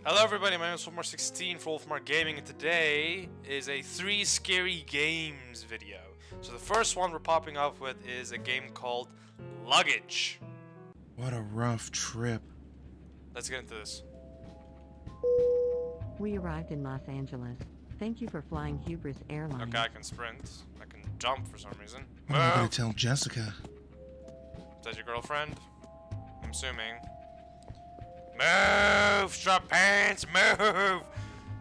Hello everybody, my name is Wolfmar16 for Wolfmar Gaming, and today is a 3 scary games video. So the first one we're popping off with is a game called Luggage. What a rough trip. Let's get into this. We arrived in Los Angeles. Thank you for flying Hubris Airlines. Okay, I can sprint. I can jump for some reason. What am I gonna tell Jessica? Is that your girlfriend? I'm assuming. Move! Strap pants! Move!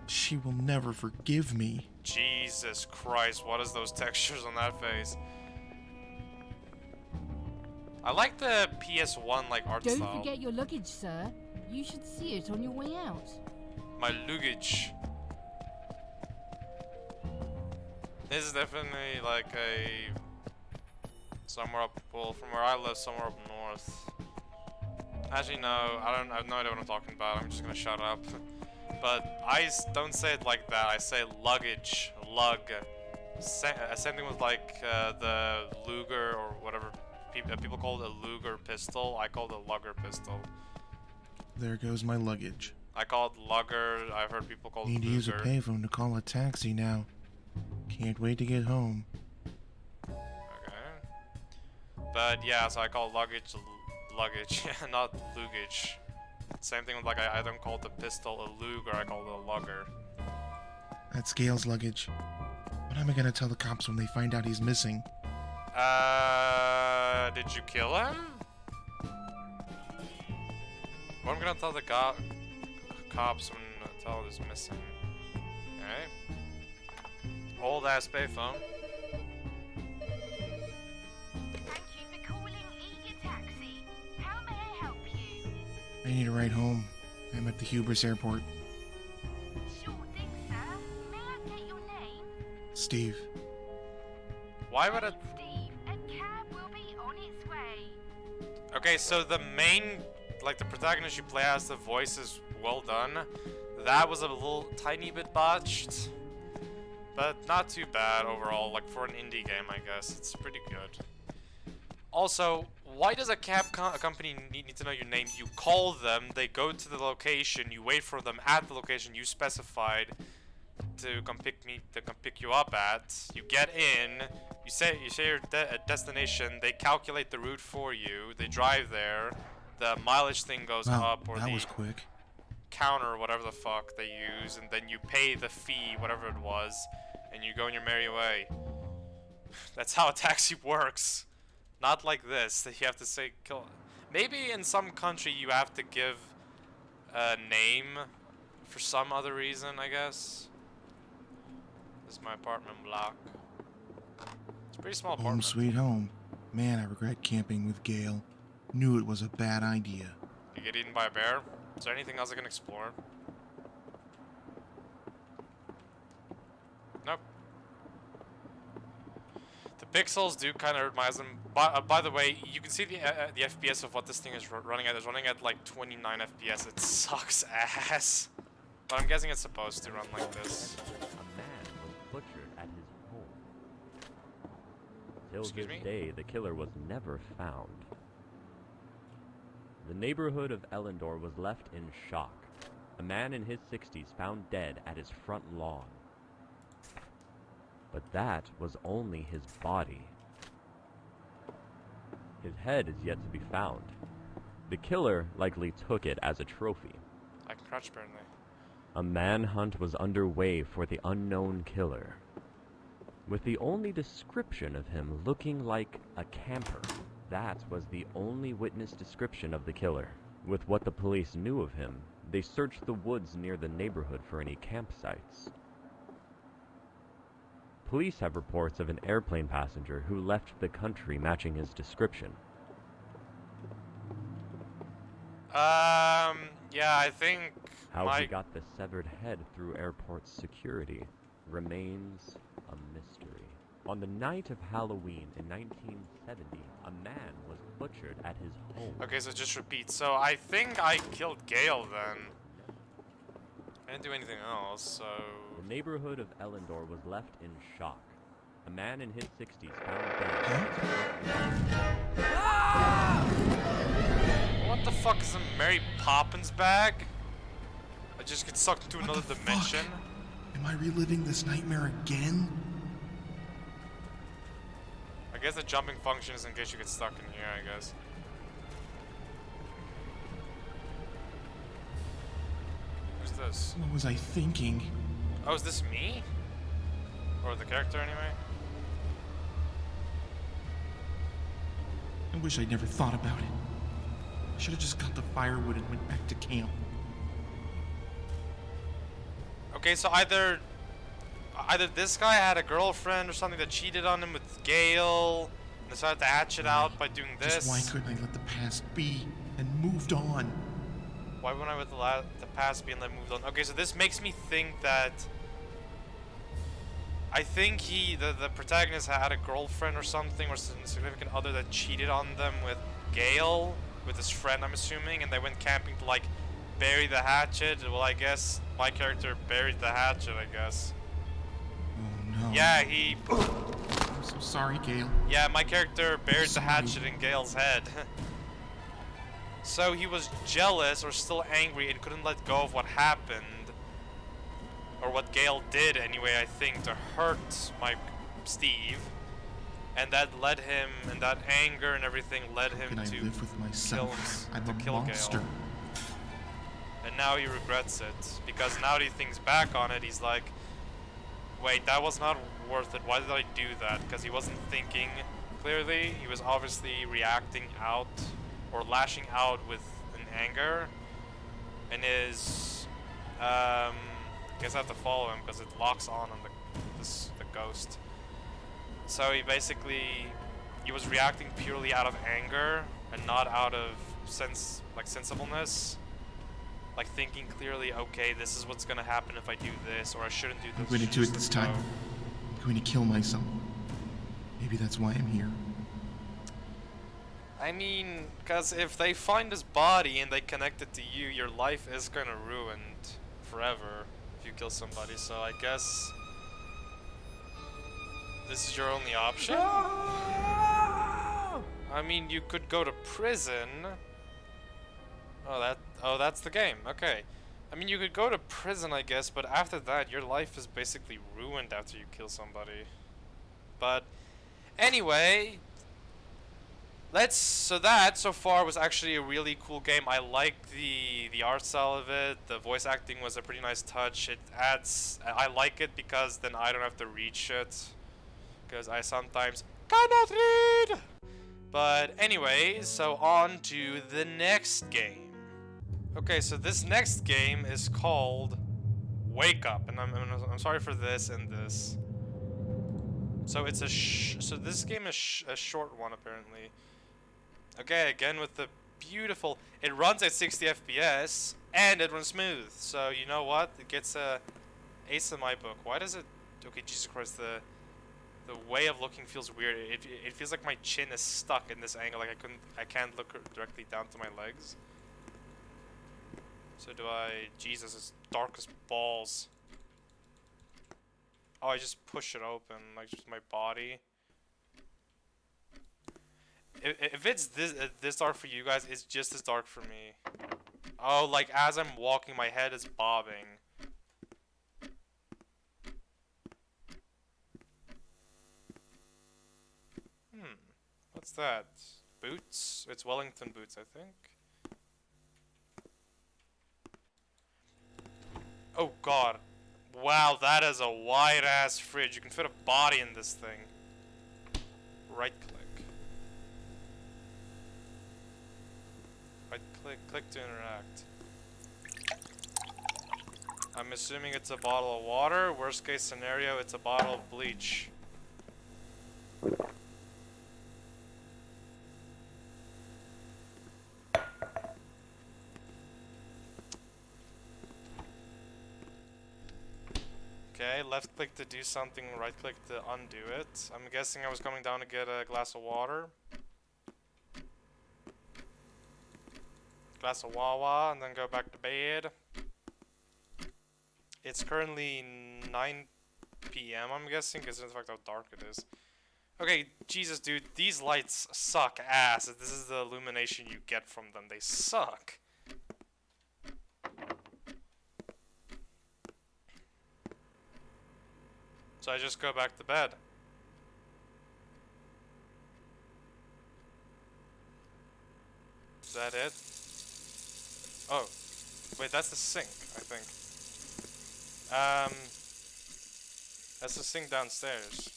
She will never forgive me. Jesus Christ, what is those textures on that face? I like the PS1 like art Don't style. forget your luggage, sir. You should see it on your way out. My luggage. This is definitely like a somewhere up, well, from where I live, somewhere up north. Actually, no, I have no idea what I'm talking about. I'm just gonna shut up. But I don't say it like that. I say luggage, lug. Same thing with like the Luger or whatever people call it a Luger pistol. I call it a Lugger pistol. There goes my luggage. I call it Lugger. I've heard people call it Need to use a Luger. payphone to call a taxi now. Can't wait to get home. Okay. But yeah, so I call luggage, not luggage. Same thing with like I don't call the pistol a Luger, I call it a Lugger. That's Gail's luggage. What am I gonna tell the cops when they find out he's missing? Did you kill him? What I'm gonna tell the cops when I tell he's missing. Okay. Old ass payphone. Thank you for calling Eager Taxi. How may I help you? I need a ride home. I'm at the Hubris airport. Sure thing, sir. May I get your name? Steve. Why would it? Steve, a cab will be on its way. Okay, so the main, like the protagonist you play as, the voice is well done. That was a little tiny bit botched, but not too bad overall. Like for an indie game, I guess it's pretty good. Also, why does a cab company need to know your name? You call them, they go to the location, you wait for them at the location you specified to come pick you up at. You get in, you say your destination, they calculate the route for you, they drive there, the mileage thing goes up, or that was quick. counter or whatever the fuck they use, and then you pay the fee, whatever it was, and you go on your merry way. That's how a taxi works. Not like this, that you have to say kill. Maybe in some country you have to give a name for some other reason, I guess. This is my apartment block. It's a pretty small Home apartment. sweet home. Man, I regret camping with Gail. Knew it was a bad idea. You get eaten by a bear? Is there anything else I can explore? Nope. The pixels do kind of remind them. By the way, you can see the FPS of what this thing is running at. It's running at like 29 FPS. It sucks ass. But I'm guessing it's supposed to run like this. A man was butchered at his home. Till Excuse this me? day, the killer was never found. The neighborhood of Ellendor was left in shock. A man in his 60s found dead at his front lawn. But that was only his body. His head is yet to be found. The killer likely took it as a trophy. I can crouch apparently. A manhunt was underway for the unknown killer, with the only description of him looking like a camper. That was the only witness description of the killer. With what the police knew of him, they searched the woods near the neighborhood for any campsites. Police have reports of an airplane passenger who left the country matching his description. Yeah, I think How he got the severed head through airport security remains a mystery. On the night of Halloween in 1970, a man was butchered at his home. Okay, so just repeat. So I think I killed Gale then. I didn't do anything else, so... The neighborhood of Ellendor was left in shock. A man in his 60s found dead. What the fuck is in Mary Poppins bag? just get sucked into What another the dimension. fuck? Am I reliving this nightmare again? I guess the jumping function is in case you get stuck in here, I guess. Who's this? What was I thinking? Oh, is this me? Or the character, anyway? I wish I'd never thought about it. I should have just got the firewood and went back to camp. Okay, so either this guy had a girlfriend or something that cheated on him with Gale and decided to hatch it out by doing this. Just why couldn't I let the past be and moved on? Why wouldn't I let the past be and then moved on? Okay, so this makes me think that I think the protagonist had a girlfriend or something, or some significant other that cheated on them with Gale, with his friend, I'm assuming, and they went camping to like bury the hatchet. Well, I guess my character buried the hatchet, I guess. Oh no. Yeah, I'm so sorry, Gale. yeah, my character buried the Sorry. hatchet in Gale's head. So he was jealous or still angry and couldn't let go of what happened. Or what Gale did anyway, I think, to hurt Steve. And that led him, and that anger and everything led him Can I to live with myself? I'm a kill monster. Gale. And now he regrets it. Because now that he thinks back on it, he's like, wait, that was not worth it. Why did I do that? Because he wasn't thinking clearly. He was obviously reacting out or lashing out with an anger. And his, I guess I have to follow him because it locks on the ghost. So he was reacting purely out of anger and not out of sensibleness. Like thinking clearly, okay, this is what's gonna happen if I do this, or I shouldn't do this. I'm going to do it this time. I'm going to kill myself. Maybe that's why I'm here. I mean, because if they find his body and they connect it to you, your life is gonna ruined forever if you kill somebody. So I guess this is your only option. I mean, you could go to prison. Oh, that's the game. Okay. I mean, you could go to prison, I guess, but after that, your life is basically ruined after you kill somebody. But anyway, so that so far was actually a really cool game. I liked the art style of it. The voice acting was a pretty nice touch. I like it because then I don't have to read shit, because I sometimes cannot read. But anyway, so on to the next game. Okay, so this next game is called Wake Up, and I'm sorry for this and this. So it's so this game is a short one apparently. Okay, again with the beautiful. It runs at 60 FPS and it runs smooth. So you know what? It gets a ace in my book. Why does it? Okay, Jesus Christ, the way of looking feels weird. It feels like my chin is stuck in this angle. Like I can't look directly down to my legs. So Jesus, it's dark as balls. Oh, I just push it open, like just my body. If it's this dark for you guys, it's just as dark for me. Oh, like as I'm walking, my head is bobbing. What's that? Boots? It's Wellington boots, I think. Oh god. Wow, that is a wide ass fridge. You can fit a body in this thing. Right click. Right click, click to interact. I'm assuming it's a bottle of water. Worst case scenario, it's a bottle of bleach. Okay, left click to do something, right click to undo it. I'm guessing I was coming down to get a glass of water. Glass of Wawa, and then go back to bed. It's currently 9 p.m. I'm guessing, because of the fact how dark it is. Okay, Jesus dude, these lights suck ass. This is the illumination you get from them. They suck. So I just go back to bed. Is that it? Oh. Wait, that's the sink, I think. That's the sink downstairs.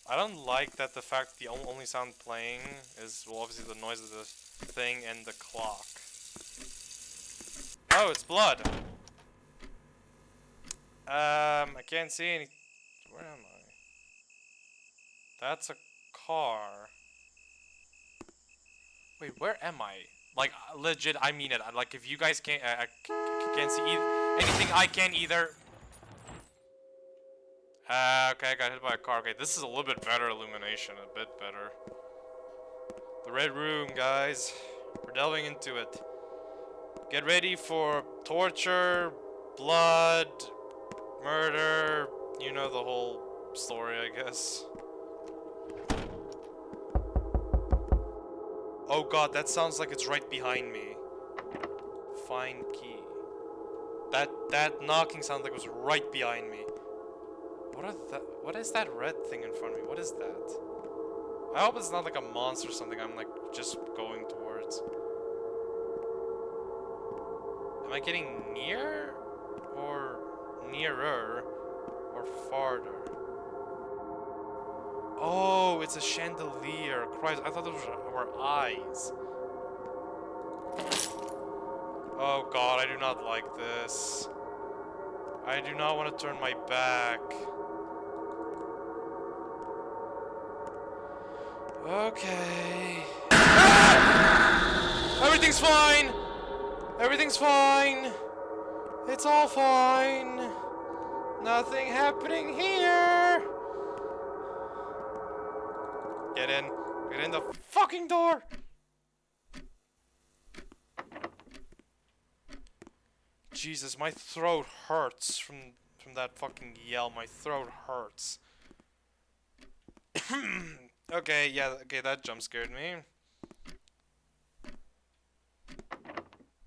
I don't like that the fact the only sound playing is, well, obviously the noise of the thing and the clock. Oh, it's blood! I can't see any... Where am I? That's a car. Wait, where am I? Like, legit, I mean it. Like, if you guys can't, can't see anything, I can't either. Okay, I got hit by a car. Okay, this is a little bit better illumination, a bit better. The red room, guys. We're delving into it. Get ready for torture, blood, murder. You know the whole story, I guess. Oh god, that sounds like it's right behind me. Find key. That knocking sounded like it was right behind me. What is that red thing in front of me? What is that? I hope it's not like a monster or something I'm like just going towards. Am I getting near? Or nearer? Or farther? Oh, it's a chandelier. Christ, I thought those were eyes. Oh god, I do not like this. I do not want to turn my back. Okay. Ah! Everything's fine! Everything's fine! It's all fine! Nothing happening here! Get in. Get in the fucking door! Jesus, my throat hurts from that fucking yell. My throat hurts. Okay, yeah, okay, that jump scared me.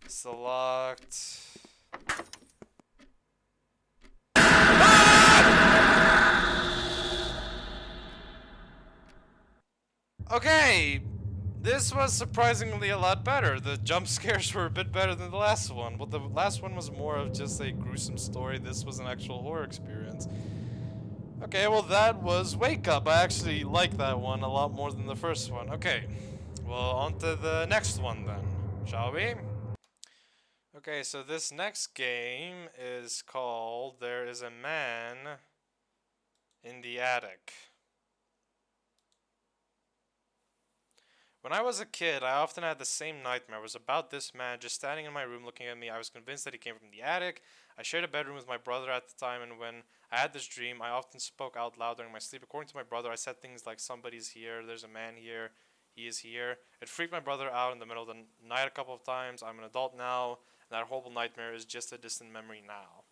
Still locked. Okay, this was surprisingly a lot better. The jump scares were a bit better than the last one. Well, the last one was more of just a gruesome story. This was an actual horror experience. Okay, well that was Wake Up. I actually like that one a lot more than the first one. Okay, well on to the next one then, shall we? Okay, so this next game is called There Is a Man in the Attic. When I was a kid, I often had the same nightmare. It was about this man just standing in my room looking at me. I was convinced that he came from the attic. I shared a bedroom with my brother at the time, and when I had this dream, I often spoke out loud during my sleep. According to my brother, I said things like, somebody's here, there's a man here, he is here. It freaked my brother out in the middle of the night a couple of times. I'm an adult now, and that horrible nightmare is just a distant memory now.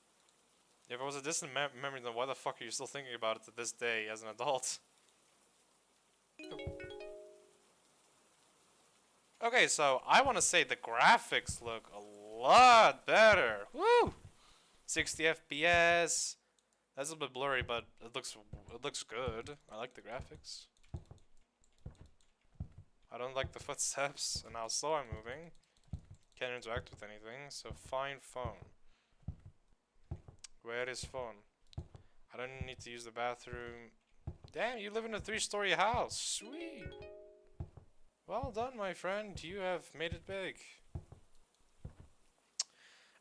If it was a distant memory, then why the fuck are you still thinking about it to this day as an adult? Okay, so I want to say the graphics look a lot better. Woo! 60 FPS. That's a bit blurry, but it looks good. I like the graphics. I don't like the footsteps and how slow I'm moving. Can't interact with anything, so find phone. Where is phone? I don't need to use the bathroom. Damn, you live in a 3-story house. Sweet. Well done, my friend. You have made it big.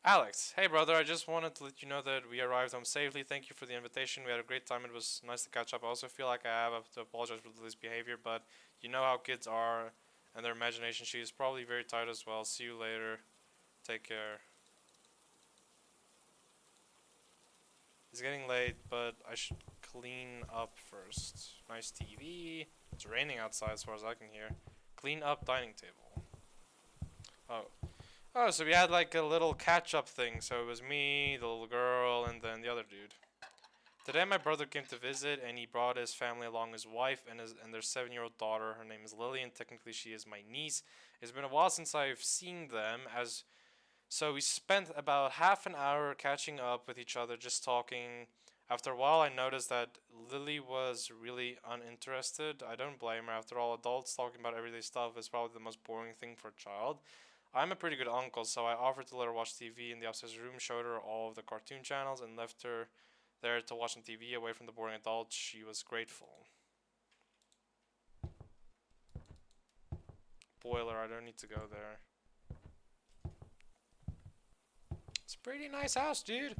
Alex, hey brother, I just wanted to let you know that we arrived home safely. Thank you for the invitation. We had a great time. It was nice to catch up. I also feel like I have to apologize for Lily's behavior, but you know how kids are and their imagination. She is probably very tired as well. See you later. Take care. It's getting late, but I should clean up first. Nice TV. It's raining outside as far as I can hear. Clean up dining table. Oh, so we had like a little catch-up thing. So it was me, the little girl, and then the other dude. Today my brother came to visit, and he brought his family along, his wife and their 7-year-old daughter. Her name is Lily, and technically she is my niece. It's been a while since I've seen them, So we spent about half an hour catching up with each other, just talking. After a while, I noticed that Lily was really uninterested. I don't blame her. After all, adults talking about everyday stuff is probably the most boring thing for a child. I'm a pretty good uncle, so I offered to let her watch TV in the upstairs room, showed her all of the cartoon channels, and left her there to watch some TV away from the boring adults. She was grateful. Boiler, I don't need to go there. It's a pretty nice house, dude.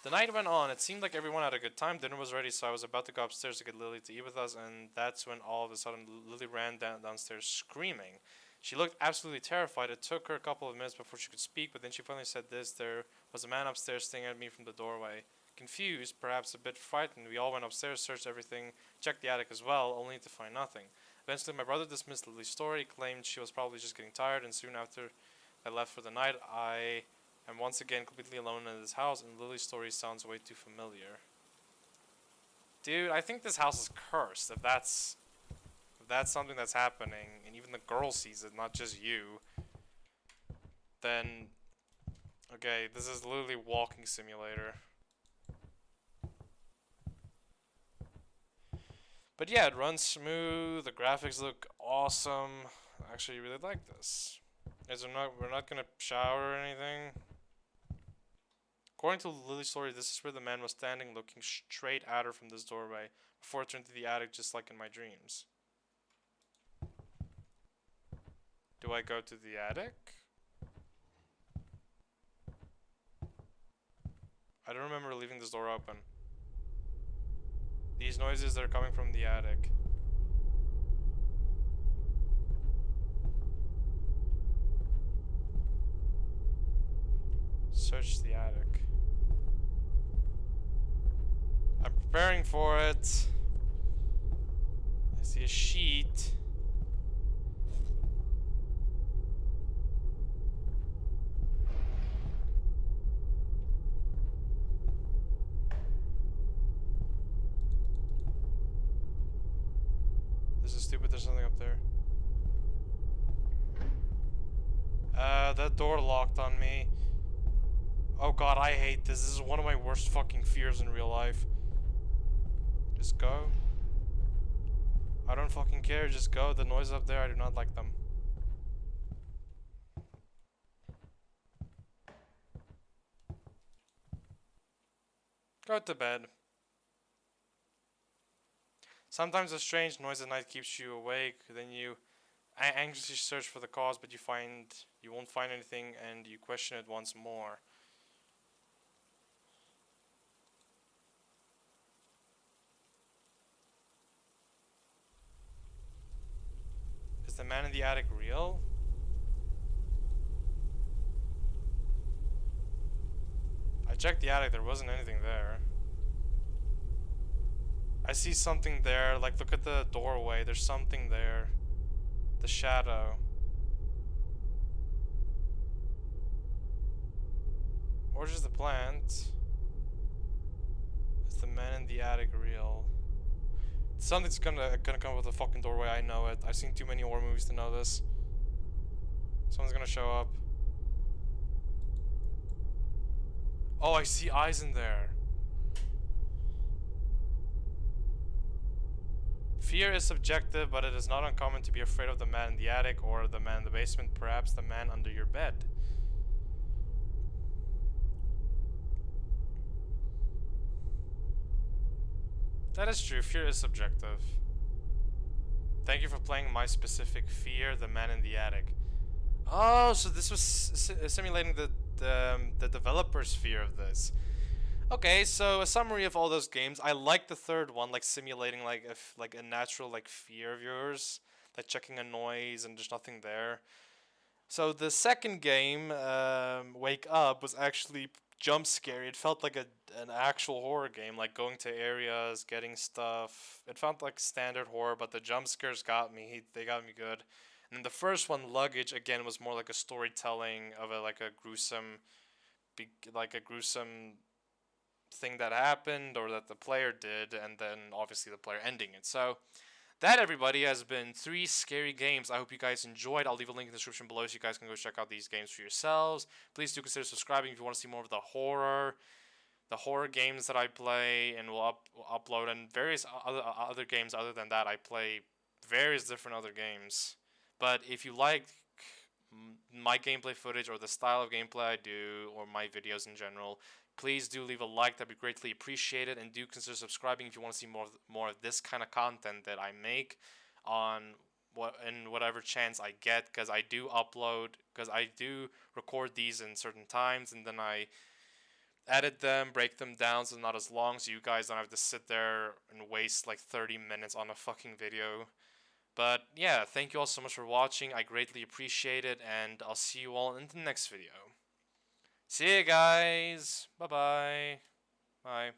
The night went on. It seemed like everyone had a good time. Dinner was ready, so I was about to go upstairs to get Lily to eat with us, and that's when all of a sudden Lily ran downstairs screaming. She looked absolutely terrified. It took her a couple of minutes before she could speak, but then she finally said this. There was a man upstairs staring at me from the doorway. Confused, perhaps a bit frightened, we all went upstairs, searched everything, checked the attic as well, only to find nothing. Eventually, my brother dismissed Lily's story, claimed she was probably just getting tired, and soon after I left for the night, I am once again completely alone in this house, and Lily's story sounds way too familiar. Dude, I think this house is cursed, if that's something that's happening, and even the girl sees it, not just you, then, okay, this is literally walking simulator. But yeah, it runs smooth, the graphics look awesome. I actually really like this. We're not gonna shower or anything. According to Lily's story, this is where the man was standing looking straight at her from this doorway before it turned to the attic just like in my dreams. Do I go to the attic? I don't remember leaving this door open. These noises are coming from the attic. Search the attic. I'm preparing for it. I see a sheet. This is stupid, there's something up there. That door locked on me. Oh god, I hate this. This is one of my worst fucking fears in real life. Just go. I don't fucking care, just go. The noises up there, I do not like them. Go to bed. Sometimes a strange noise at night keeps you awake, then you anxiously search for the cause, but you won't find anything, and you question it once more. Is the man in the attic real? I checked the attic, there wasn't anything there. I see something there, like look at the doorway, there's something there. The shadow. Or just the plant. Is the man in the attic real? Something's gonna come with the fucking doorway, I know it. I've seen too many horror movies to know this. Someone's gonna show up. Oh, I see eyes in there. Fear is subjective, but it is not uncommon to be afraid of the man in the attic or the man in the basement, perhaps the man under your bed. That is true, fear is subjective. Thank you for playing my specific fear, the man in the attic. Oh, so this was simulating the developer's fear of this. Okay, so a summary of all those games. I like the third one, like simulating like a natural like fear of yours, like checking a noise and there's nothing there. So the second game, Wake Up, was actually jump scary. It felt like an actual horror game, like going to areas, getting stuff. It felt like standard horror, but the jump scares got me. They got me good. And then the first one, Luggage, again was more like a storytelling of a gruesome thing that happened or that the player did, and then obviously the player ending it. So that, everybody, has been 3 scary games. I hope you guys enjoyed. I'll leave a link in the description below so you guys can go check out these games for yourselves. Please do consider subscribing if you want to see more of the horror games that I play, and will upload, and various other games other than that. I play various different other games. But if you like my gameplay footage or the style of gameplay I do, or my videos in general, please do leave a like. That'd be greatly appreciated, and do consider subscribing if you want to see more of this kind of content that I make on whatever chance I get, because I do record these in certain times, and then I edit them, break them down so they're not as long, so you guys don't have to sit there and waste like 30 minutes on a fucking video. But yeah, thank you all so much for watching. I greatly appreciate it, and I'll see you all in the next video. See you guys. Bye-bye. Bye.